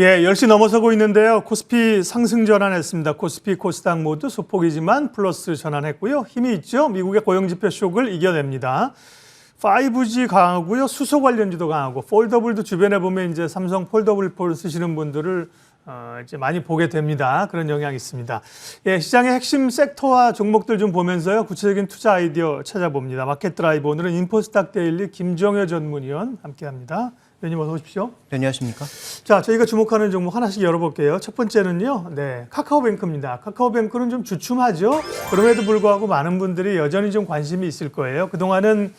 예, 10시 넘어서고 있는데요. 코스피 상승 전환했습니다. 코스피, 코스닥 모두 소폭이지만 플러스 전환했고요. 힘이 있죠. 미국의 고용지표 쇼크를 이겨냅니다. 5G 강하고요. 수소 관련주도 강하고 폴더블도 주변에 보면 이제 삼성 폴더블 폴 쓰시는 분들을 이제 많이 보게 됩니다. 그런 영향이 있습니다. 예, 시장의 핵심 섹터와 종목들 좀 보면서요. 구체적인 투자 아이디어 찾아봅니다. 마켓 드라이브 오늘은 인포스닥 데일리 김정효 전문위원 함께합니다. 위원님 어서 오십시오. 네, 안녕하십니까? 자, 저희가 주목하는 종목 하나씩 열어볼게요. 첫 번째는요, 네, 카카오뱅크입니다. 카카오뱅크는 좀 주춤하죠. 그럼에도 불구하고 많은 분들이 여전히 좀 관심이 있을 거예요. 그동안은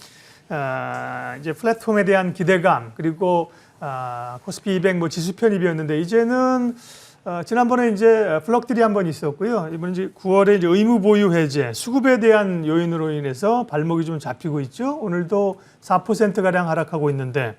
이제 플랫폼에 대한 기대감 그리고 코스피 200 뭐 지수 편입이었는데 이제는 지난번에 이제 블록들이 한번 있었고요. 이번 이제 9월에 이제 의무 보유 해제, 수급에 대한 요인으로 인해서 발목이 좀 잡히고 있죠. 오늘도 4% 가량 하락하고 있는데.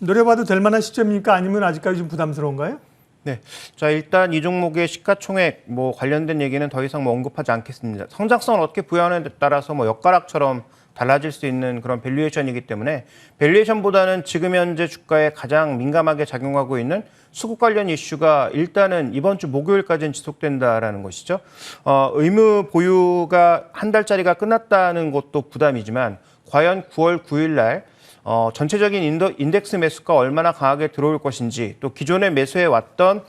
노려봐도 될 만한 시점입니까? 아니면 아직까지 좀 부담스러운가요? 네, 자 일단 이 종목의 시가총액 뭐 관련된 얘기는 더 이상 뭐 언급하지 않겠습니다. 성장성을 어떻게 부여하느냐에 따라서 뭐 엿가락처럼 달라질 수 있는 그런 밸류에이션이기 때문에 밸류에이션보다는 지금 현재 주가에 가장 민감하게 작용하고 있는 수급 관련 이슈가 일단은 이번 주 목요일까지는 지속된다라는 것이죠. 의무 보유가 한 달짜리가 끝났다는 것도 부담이지만 과연 9월 9일 날 전체적인 인덱스 매수가 얼마나 강하게 들어올 것인지 또 기존에 매수해 왔던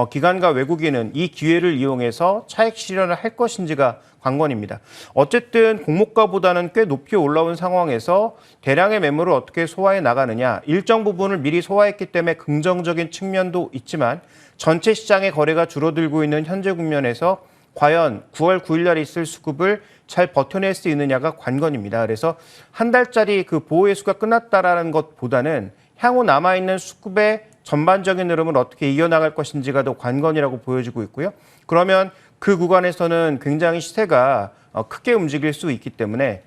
기관과 외국인은 이 기회를 이용해서 차익 실현을 할 것인지가 관건입니다. 어쨌든 공모가보다는 꽤 높이 올라온 상황에서 대량의 매물을 어떻게 소화해 나가느냐, 일정 부분을 미리 소화했기 때문에 긍정적인 측면도 있지만 전체 시장의 거래가 줄어들고 있는 현재 국면에서 과연 9월 9일 날 있을 수급을 잘 버텨낼 수 있느냐가 관건입니다. 그래서 한 달짜리 그 보호예수가 끝났다라는 것보다는 향후 남아있는 수급의 전반적인 흐름을 어떻게 이겨나갈 것인지가 더 관건이라고 보여지고 있고요. 그러면 그 구간에서는 굉장히 시세가 크게 움직일 수 있기 때문에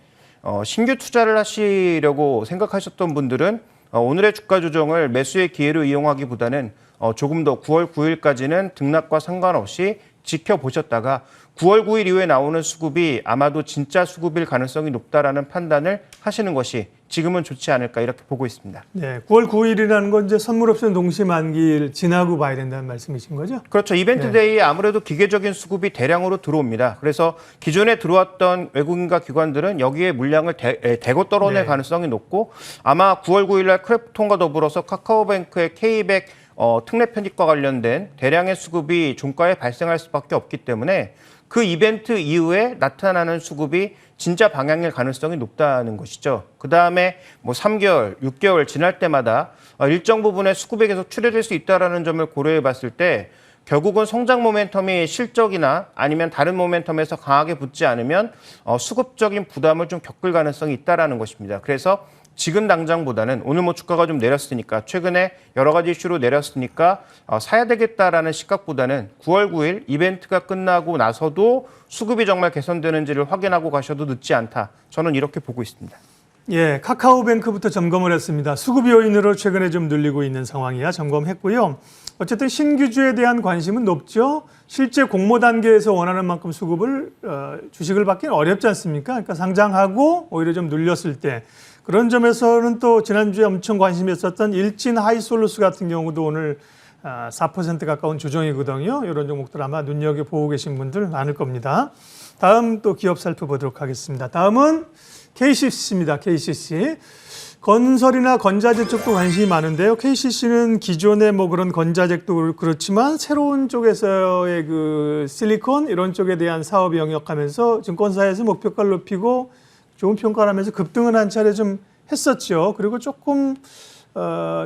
신규 투자를 하시려고 생각하셨던 분들은 오늘의 주가 조정을 매수의 기회로 이용하기보다는 조금 더 9월 9일까지는 등락과 상관없이 지켜보셨다가 9월 9일 이후에 나오는 수급이 아마도 진짜 수급일 가능성이 높다라는 판단을 하시는 것이 지금은 좋지 않을까 이렇게 보고 있습니다. 네, 9월 9일이라는 건 이제 선물 옵션 동시 만기일 지나고 봐야 된다는 말씀이신 거죠? 그렇죠. 이벤트 네. 데이에 아무래도 기계적인 수급이 대량으로 들어옵니다. 그래서 기존에 들어왔던 외국인과 기관들은 여기에 물량을 대거 떨어낼 네. 가능성이 높고 아마 9월 9일 날 크래프톤과 더불어서 카카오뱅크의 K200 특례 편입과 관련된 대량의 수급이 종가에 발생할 수밖에 없기 때문에 그 이벤트 이후에 나타나는 수급이 진짜 방향일 가능성이 높다는 것이죠. 그다음에 뭐 3개월, 6개월 지날 때마다 일정 부분의 수급이 계속 출혈될 수 있다는 점을 고려해 봤을 때 결국은 성장 모멘텀이 실적이나 아니면 다른 모멘텀에서 강하게 붙지 않으면 수급적인 부담을 좀 겪을 가능성이 있다는 것입니다. 그래서 지금 당장보다는 오늘 뭐 주가가 좀 내렸으니까 최근에 여러 가지 이슈로 내렸으니까 사야 되겠다라는 시각보다는 9월 9일 이벤트가 끝나고 나서도 수급이 정말 개선되는지를 확인하고 가셔도 늦지 않다. 저는 이렇게 보고 있습니다. 예, 카카오뱅크부터 점검을 했습니다. 수급 요인으로 최근에 좀 늘리고 있는 상황이야 점검했고요. 어쨌든 신규주에 대한 관심은 높죠. 실제 공모 단계에서 원하는 만큼 수급을 주식을 받기는 어렵지 않습니까? 그러니까 상장하고 오히려 좀 눌렸을 때 그런 점에서는 또 지난주에 엄청 관심이 있었던 일진 하이솔루스 같은 경우도 오늘 4% 가까운 조정이거든요. 이런 종목들 아마 눈여겨보고 계신 분들 많을 겁니다. 다음 또 기업 살펴보도록 하겠습니다. 다음은 KCC입니다. KCC. 건설이나 건자재 쪽도 관심이 많은데요. KCC는 기존의 뭐 그런 건자재도 그렇지만 새로운 쪽에서의 그 실리콘 이런 쪽에 대한 사업 영역하면서 증권사에서 목표가를 높이고 좋은 평가를 하면서 급등은 한 차례 좀 했었죠. 그리고 조금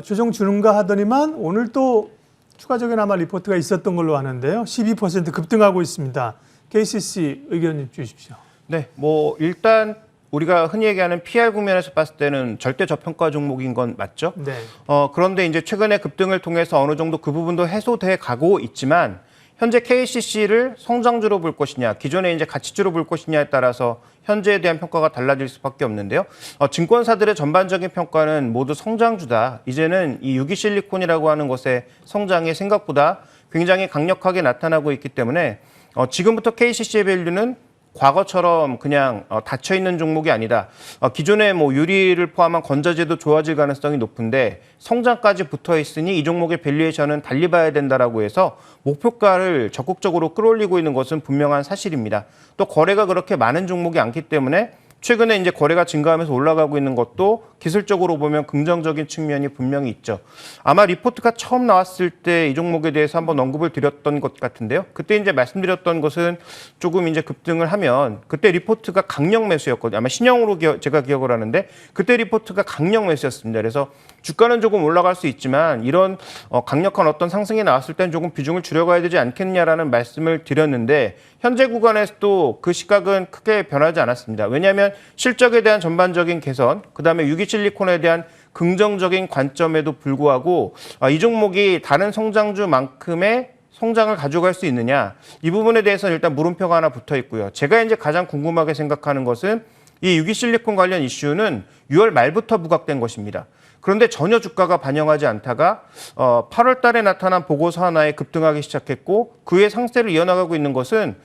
조정 주는가 하더니만 오늘 또 추가적인 아마 리포트가 있었던 걸로 아는데요. 12% 급등하고 있습니다. KCC 의견 주십시오. 네, 뭐 일단 우리가 흔히 얘기하는 PR 국면에서 봤을 때는 절대 저평가 종목인 건 맞죠? 네. 그런데 이제 최근에 급등을 통해서 어느 정도 그 부분도 해소돼 가고 있지만 현재 KCC를 성장주로 볼 것이냐, 기존에 이제 가치주로 볼 것이냐에 따라서 현재에 대한 평가가 달라질 수밖에 없는데요. 증권사들의 전반적인 평가는 모두 성장주다. 이제는 이 유기실리콘이라고 하는 것의 성장이 생각보다 굉장히 강력하게 나타나고 있기 때문에 지금부터 KCC의 밸류는 과거처럼 그냥 닫혀 있는 종목이 아니다. 기존의 뭐 유리를 포함한 건자재도 좋아질 가능성이 높은데 성장까지 붙어 있으니 이 종목의 밸류에이션은 달리 봐야 된다라고 해서 목표가를 적극적으로 끌어올리고 있는 것은 분명한 사실입니다. 또 거래가 그렇게 많은 종목이 않기 때문에 최근에 이제 거래가 증가하면서 올라가고 있는 것도 기술적으로 보면 긍정적인 측면이 분명히 있죠. 아마 리포트가 처음 나왔을 때 이 종목에 대해서 한번 언급을 드렸던 것 같은데요. 그때 이제 말씀드렸던 것은 조금 이제 급등을 하면 그때 리포트가 강력 매수였거든요. 아마 신형으로 제가 기억을 하는데 그때 리포트가 강력 매수였습니다. 그래서 주가는 조금 올라갈 수 있지만 이런 강력한 어떤 상승이 나왔을 때는 조금 비중을 줄여가야 되지 않겠냐라는 말씀을 드렸는데 현재 구간에서도 그 시각은 크게 변하지 않았습니다. 왜냐하면 실적에 대한 전반적인 개선, 그다음에 유기실리콘에 대한 긍정적인 관점에도 불구하고 이 종목이 다른 성장주만큼의 성장을 가져갈 수 있느냐, 이 부분에 대해서는 일단 물음표가 하나 붙어 있고요. 제가 이제 가장 궁금하게 생각하는 것은 이 유기실리콘 관련 이슈는 6월 말부터 부각된 것입니다. 그런데 전혀 주가가 반영하지 않다가 8월 달에 나타난 보고서 하나에 급등하기 시작했고 그의 상세를 이어나가고 있는 것은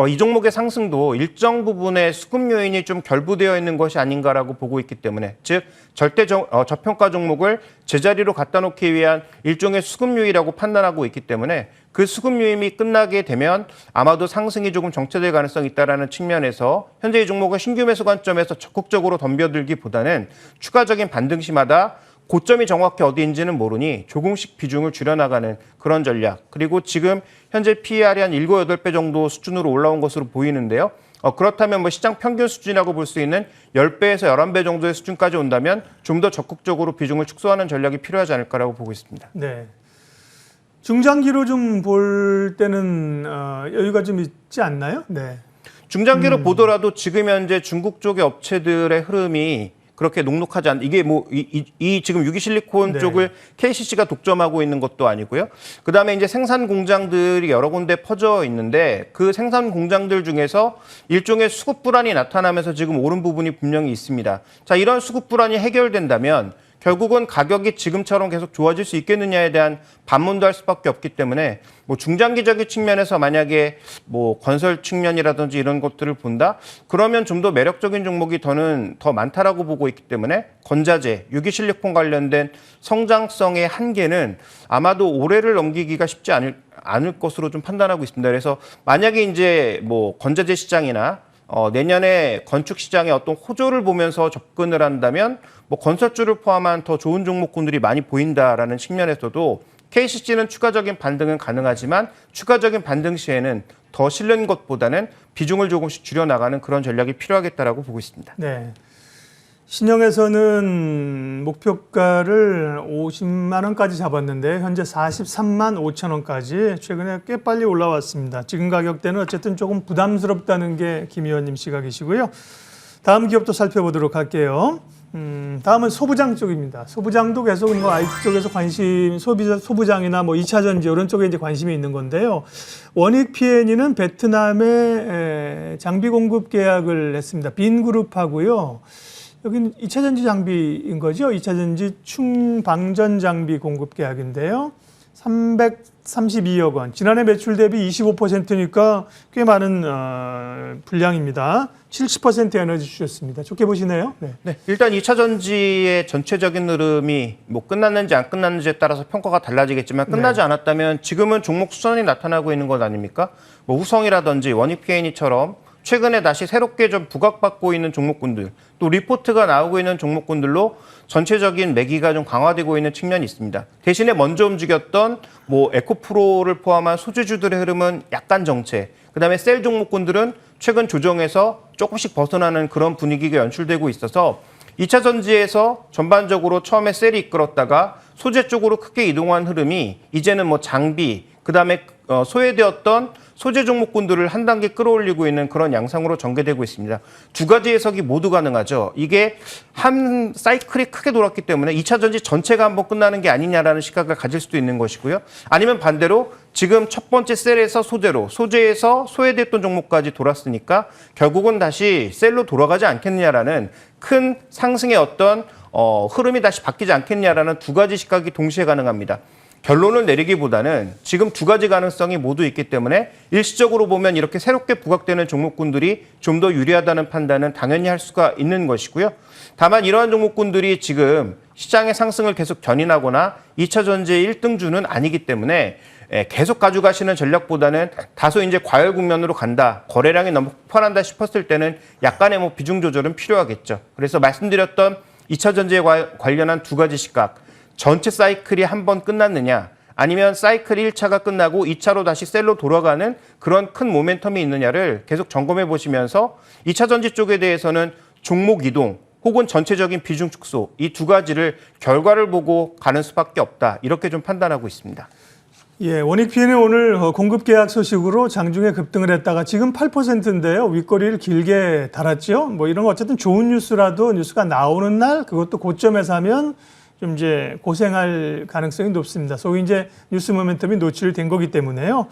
이 종목의 상승도 일정 부분의 수급 요인이 좀 결부되어 있는 것이 아닌가라고 보고 있기 때문에 즉 절대 저평가 종목을 제자리로 갖다 놓기 위한 일종의 수급 요인이라고 판단하고 있기 때문에 그 수급 요인이 끝나게 되면 아마도 상승이 조금 정체될 가능성이 있다는 측면에서 현재 이 종목의 신규 매수 관점에서 적극적으로 덤벼들기보다는 추가적인 반등 시마다 고점이 정확히 어디인지는 모르니 조금씩 비중을 줄여나가는 그런 전략. 그리고 지금 현재 PER이 한 7, 8배 정도 수준으로 올라온 것으로 보이는데요. 그렇다면 뭐 시장 평균 수준이라고 볼 수 있는 10배에서 11배 정도의 수준까지 온다면 좀 더 적극적으로 비중을 축소하는 전략이 필요하지 않을까라고 보고 있습니다. 네. 중장기로 좀 볼 때는 여유가 좀 있지 않나요? 네. 중장기로 보더라도 지금 현재 중국 쪽의 업체들의 흐름이 그렇게 녹록하지 않. 이게 뭐 이 지금 유기실리콘 네. 쪽을 KCC가 독점하고 있는 것도 아니고요. 그다음에 이제 생산 공장들이 여러 군데 퍼져 있는데 그 생산 공장들 중에서 일종의 수급 불안이 나타나면서 지금 오른 부분이 분명히 있습니다. 자, 이런 수급 불안이 해결된다면 결국은 가격이 지금처럼 계속 좋아질 수 있겠느냐에 대한 반문도 할 수밖에 없기 때문에 뭐 중장기적인 측면에서 만약에 뭐 건설 측면이라든지 이런 것들을 본다? 그러면 좀 더 매력적인 종목이 더 많다라고 보고 있기 때문에 건자재, 유기실리콘 관련된 성장성의 한계는 아마도 올해를 넘기기가 쉽지 않을 것으로 좀 판단하고 있습니다. 그래서 만약에 이제 뭐 건자재 시장이나 내년에 건축 시장의 어떤 호조를 보면서 접근을 한다면 뭐 건설주를 포함한 더 좋은 종목군들이 많이 보인다라는 측면에서도 KCC는 추가적인 반등은 가능하지만 추가적인 반등 시에는 더 실는 것보다는 비중을 조금씩 줄여나가는 그런 전략이 필요하겠다라고 보고 있습니다. 네. 신영에서는 목표가를 50만 원까지 잡았는데 현재 43만 5천 원까지 최근에 꽤 빨리 올라왔습니다. 지금 가격대는 어쨌든 조금 부담스럽다는 게 김 의원님 시각이시고요. 다음 기업도 살펴보도록 할게요. 다음은 소부장 쪽입니다. 소부장도 계속 뭐 IT 쪽에서 소부장이나 뭐 2차 전지 이런 쪽에 이제 관심이 있는 건데요. 원익 PN이는 베트남에 장비 공급 계약을 했습니다. 빈그룹하고요. 여기는 2차 전지 장비인 거죠. 2차 전지 충방전 장비 공급 계약인데요. 332억 원. 지난해 매출 대비 25%니까 꽤 많은 분량입니다. 70% 에너지 주셨습니다. 좋게 보시네요. 네. 네, 일단 2차 전지의 전체적인 흐름이 뭐 끝났는지 안 끝났는지에 따라서 평가가 달라지겠지만 끝나지 않았다면 지금은 종목 수선이 나타나고 있는 것 아닙니까? 뭐 후성이라든지 원익 PN이처럼 최근에 다시 새롭게 좀 부각받고 있는 종목군들, 또 리포트가 나오고 있는 종목군들로 전체적인 매기가 좀 강화되고 있는 측면이 있습니다. 대신에 먼저 움직였던 뭐 에코프로를 포함한 소재주들의 흐름은 약간 정체, 그다음에 셀 종목군들은 최근 조정에서 조금씩 벗어나는 그런 분위기가 연출되고 있어서 2차 전지에서 전반적으로 처음에 셀이 이끌었다가 소재 쪽으로 크게 이동한 흐름이 이제는 뭐 장비, 그다음에 소외되었던 소재 종목군들을 한 단계 끌어올리고 있는 그런 양상으로 전개되고 있습니다. 두 가지 해석이 모두 가능하죠. 이게 한 사이클이 크게 돌았기 때문에 2차 전지 전체가 한번 끝나는 게 아니냐라는 시각을 가질 수도 있는 것이고요. 아니면 반대로 지금 첫 번째 셀에서 소재로, 소재에서 소외됐던 종목까지 돌았으니까 결국은 다시 셀로 돌아가지 않겠느냐라는 큰 상승의 어떤 흐름이 다시 바뀌지 않겠냐라는 두 가지 시각이 동시에 가능합니다. 결론을 내리기보다는 지금 두 가지 가능성이 모두 있기 때문에 일시적으로 보면 이렇게 새롭게 부각되는 종목군들이 좀 더 유리하다는 판단은 당연히 할 수가 있는 것이고요. 다만 이러한 종목군들이 지금 시장의 상승을 계속 견인하거나 2차 전지의 1등주는 아니기 때문에 계속 가져가시는 전략보다는 다소 이제 과열 국면으로 간다, 거래량이 너무 폭발한다 싶었을 때는 약간의 뭐 비중 조절은 필요하겠죠. 그래서 말씀드렸던 2차 전지에 관련한 두 가지 시각, 전체 사이클이 한 번 끝났느냐, 아니면 사이클 1차가 끝나고 2차로 다시 셀로 돌아가는 그런 큰 모멘텀이 있느냐를 계속 점검해 보시면서 2차 전지 쪽에 대해서는 종목 이동 혹은 전체적인 비중 축소, 이 두 가지를 결과를 보고 가는 수밖에 없다, 이렇게 좀 판단하고 있습니다. 예, 원익피엔이 오늘 공급 계약 소식으로 장중에 급등을 했다가 지금 8%인데요. 윗꼬리를 길게 달았죠. 뭐 이런 거 어쨌든 좋은 뉴스라도 뉴스가 나오는 날 그것도 고점에서 하면 좀 이제 고생할 가능성이 높습니다. 소위 이제 뉴스 모멘텀이 노출된 거기 때문에요.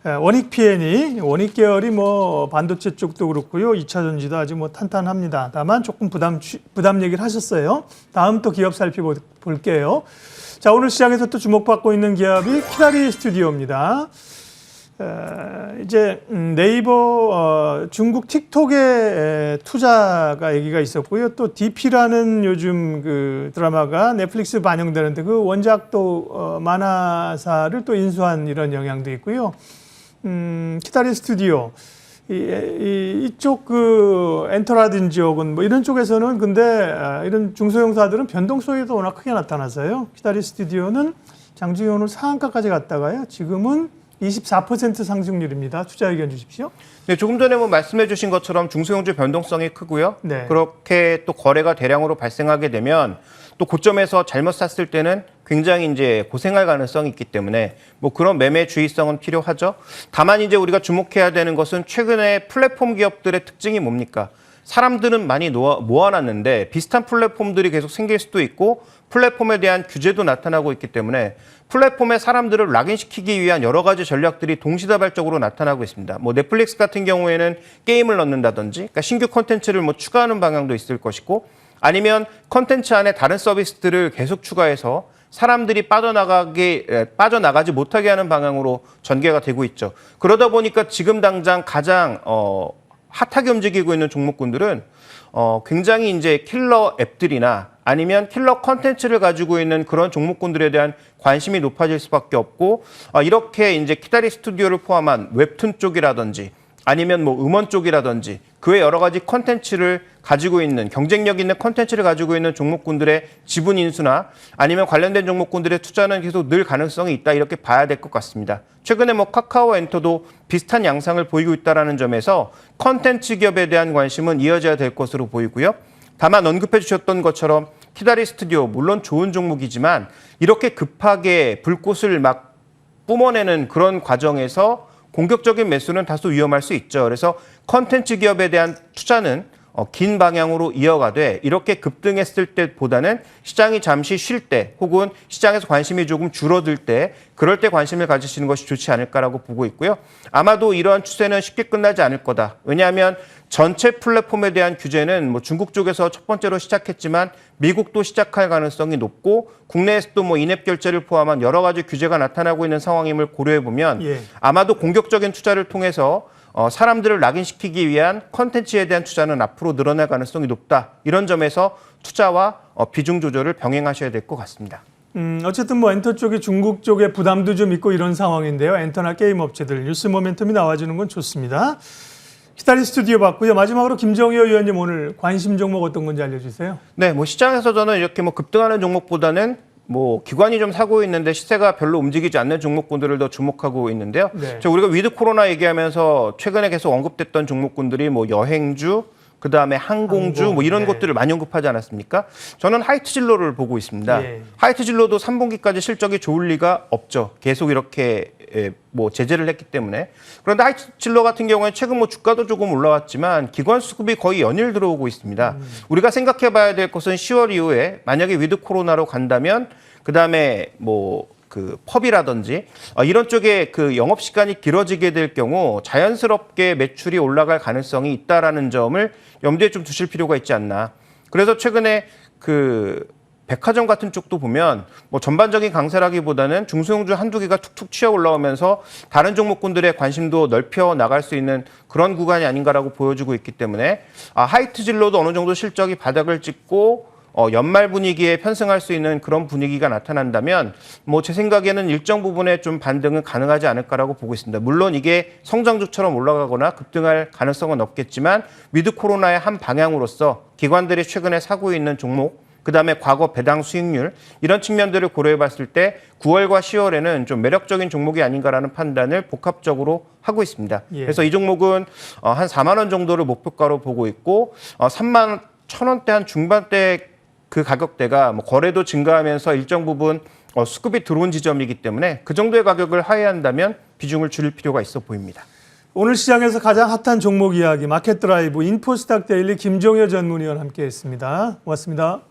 원익피엔이 원익 계열이 뭐 반도체 쪽도 그렇고요. 2차 전지도 아주 뭐 탄탄합니다. 다만 조금 부담 얘기를 하셨어요. 다음 또 기업 살펴볼게요. 자, 오늘 시장에서 또 주목받고 있는 기업이 키다리 스튜디오입니다. 이제 네이버 중국 틱톡에 투자가 얘기가 있었고요. 또 DP라는 요즘 그 드라마가 넷플릭스 반영되는데 그 원작도 만화사를 또 인수한 이런 영향도 있고요. 키다리 스튜디오 이쪽 그 엔터라든지 혹은 뭐 이런 쪽에서는 근데 이런 중소형사들은 변동성이 또 워낙 크게 나타나서요. 키다리 스튜디오는 장중에 오늘 상한가까지 갔다가요. 지금은 24% 상승률입니다. 투자 의견 주십시오. 네, 조금 전에 뭐 말씀해 주신 것처럼 중소형주 변동성이 크고요. 네. 그렇게 또 거래가 대량으로 발생하게 되면 또 고점에서 잘못 샀을 때는 굉장히 이제 고생할 가능성이 있기 때문에 뭐 그런 매매 주의성은 필요하죠. 다만 이제 우리가 주목해야 되는 것은 최근에 플랫폼 기업들의 특징이 뭡니까? 사람들은 많이 모아놨는데 비슷한 플랫폼들이 계속 생길 수도 있고 플랫폼에 대한 규제도 나타나고 있기 때문에 플랫폼에 사람들을 락인시키기 위한 여러 가지 전략들이 동시다발적으로 나타나고 있습니다. 뭐 넷플릭스 같은 경우에는 게임을 넣는다든지, 그러니까 신규 콘텐츠를 뭐 추가하는 방향도 있을 것이고, 아니면 콘텐츠 안에 다른 서비스들을 계속 추가해서 사람들이 빠져나가지 못하게 하는 방향으로 전개가 되고 있죠. 그러다 보니까 지금 당장 가장 핫하게 움직이고 있는 종목군들은 굉장히 이제 킬러 앱들이나 아니면 킬러 컨텐츠를 가지고 있는 그런 종목군들에 대한 관심이 높아질 수밖에 없고, 이렇게 이제 키다리 스튜디오를 포함한 웹툰 쪽이라든지 아니면 뭐 음원 쪽이라든지 그 외 여러 가지 컨텐츠를 가지고 있는, 경쟁력 있는 컨텐츠를 가지고 있는 종목군들의 지분 인수나 아니면 관련된 종목군들의 투자는 계속 늘 가능성이 있다, 이렇게 봐야 될 것 같습니다. 최근에 뭐 카카오 엔터도 비슷한 양상을 보이고 있다는 점에서 컨텐츠 기업에 대한 관심은 이어져야 될 것으로 보이고요. 다만 언급해 주셨던 것처럼 키다리 스튜디오 물론 좋은 종목이지만 이렇게 급하게 불꽃을 막 뿜어내는 그런 과정에서 공격적인 매수는 다소 위험할 수 있죠. 그래서 컨텐츠 기업에 대한 투자는 긴 방향으로 이어가되 이렇게 급등했을 때보다는 시장이 잠시 쉴 때 혹은 시장에서 관심이 조금 줄어들 때, 그럴 때 관심을 가지시는 것이 좋지 않을까라고 보고 있고요. 아마도 이러한 추세는 쉽게 끝나지 않을 거다. 왜냐하면 전체 플랫폼에 대한 규제는 뭐 중국 쪽에서 첫 번째로 시작했지만 미국도 시작할 가능성이 높고 국내에서도 뭐 인앱 결제를 포함한 여러 가지 규제가 나타나고 있는 상황임을 고려해 보면 아마도 공격적인 투자를 통해서 사람들을 락인시키기 위한 컨텐츠에 대한 투자는 앞으로 늘어날 가능성이 높다. 이런 점에서 투자와 비중 조절을 병행하셔야 될 것 같습니다. 어쨌든 뭐 엔터 쪽이 중국 쪽에 부담도 좀 있고 이런 상황인데요. 엔터나 게임 업체들 뉴스 모멘텀이 나와주는 건 좋습니다. 키다리 스튜디오 봤고요. 마지막으로 김정희 의원님 오늘 관심 종목 어떤 건지 알려주세요. 네, 뭐 시장에서 저는 이렇게 뭐 급등하는 종목보다는 뭐 기관이 좀 사고 있는데 시세가 별로 움직이지 않는 종목군들을 더 주목하고 있는데요. 네. 우리가 위드 코로나 얘기하면서 최근에 계속 언급됐던 종목군들이 뭐 여행주, 그다음에 항공주 뭐 이런 것들을 많이 언급하지 않았습니까? 저는 하이트진로를 보고 있습니다. 하이트진로도 3분기까지 실적이 좋을 리가 없죠. 계속 이렇게 뭐 제재를 했기 때문에. 그런데 하이트진로 같은 경우에 최근 뭐 주가도 조금 올라왔지만 기관 수급이 거의 연일 들어오고 있습니다. 우리가 생각해 봐야 될 것은 10월 이후에 만약에 위드 코로나로 간다면 그다음에 뭐 그 펍이라든지 이런 쪽에 그 영업 시간이 길어지게 될 경우 자연스럽게 매출이 올라갈 가능성이 있다라는 점을 염두에 좀 두실 필요가 있지 않나. 그래서 최근에 그 백화점 같은 쪽도 보면 뭐 전반적인 강세라기보다는 중소형주 한두 개가 툭툭 치어 올라오면서 다른 종목군들의 관심도 넓혀 나갈 수 있는 그런 구간이 아닌가라고 보여주고 있기 때문에 하이트질로도 어느 정도 실적이 바닥을 찍고 연말 분위기에 편승할 수 있는 그런 분위기가 나타난다면 뭐 제 생각에는 일정 부분의 좀 반등은 가능하지 않을까라고 보고 있습니다. 물론 이게 성장주처럼 올라가거나 급등할 가능성은 없겠지만 위드 코로나의 한 방향으로서 기관들이 최근에 사고 있는 종목, 그다음에 과거 배당 수익률 이런 측면들을 고려해 봤을 때 9월과 10월에는 좀 매력적인 종목이 아닌가라는 판단을 복합적으로 하고 있습니다. 예. 그래서 이 종목은 한 4만 원 정도를 목표가로 보고 있고 3만 1,000원대 한 중반대 그 가격대가 뭐 거래도 증가하면서 일정 부분 수급이 들어온 지점이기 때문에 그 정도의 가격을 하회한다면 비중을 줄일 필요가 있어 보입니다. 오늘 시장에서 가장 핫한 종목 이야기 마켓 드라이브 인포스탁 데일리 김종효 전문위원 함께했습니다. 고맙습니다.